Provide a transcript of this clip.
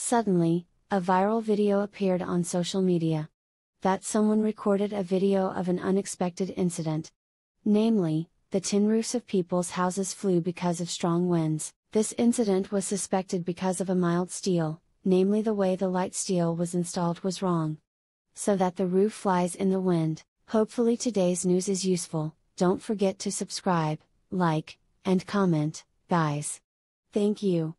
Suddenly, a viral video appeared on social media. That someone recorded a video of an unexpected incident. Namely, the tin roofs of people's houses flew because of strong winds. This incident was suspected because of a mild steel, namely the way the light steel was installed was wrong. So that the roof flies in the wind. Hopefully today's news is useful. Don't forget to subscribe, like, and comment, guys. Thank you.